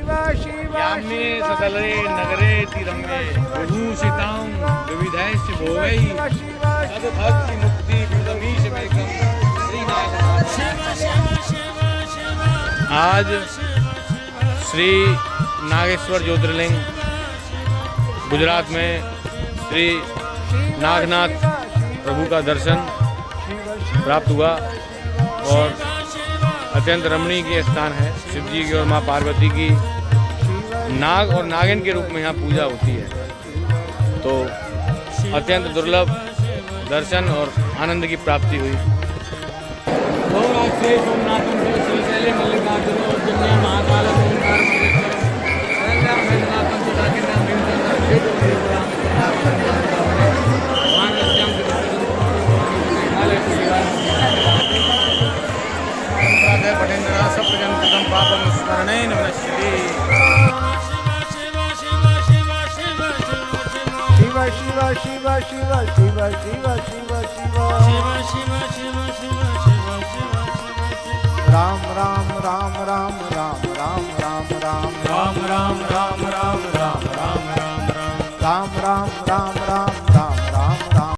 याम्ये सकले नगरे तिरंगे विभूषितां विविधैश्च भोगैः सद्भक्ति मुक्ति विदमीश मेकं श्रीनाथ। आज श्री नागेश्वर ज्योतिर्लिंग गुजरात में श्री नागनाथ प्रभु का दर्शन प्राप्त हुआ और अत्यंत रमणीय स्थान है। शिव जी की और माँ पार्वती की नाग और नागिन के रूप में यहाँ पूजा होती है, तो अत्यंत दुर्लभ दर्शन और आनंद की प्राप्ति हुई। सप्तजन्म पापम स्मरणेन विनश्यति। शिव शिव शिव शिव शिव शिव शिव शिव राम राम राम राम राम राम राम राम राम राम राम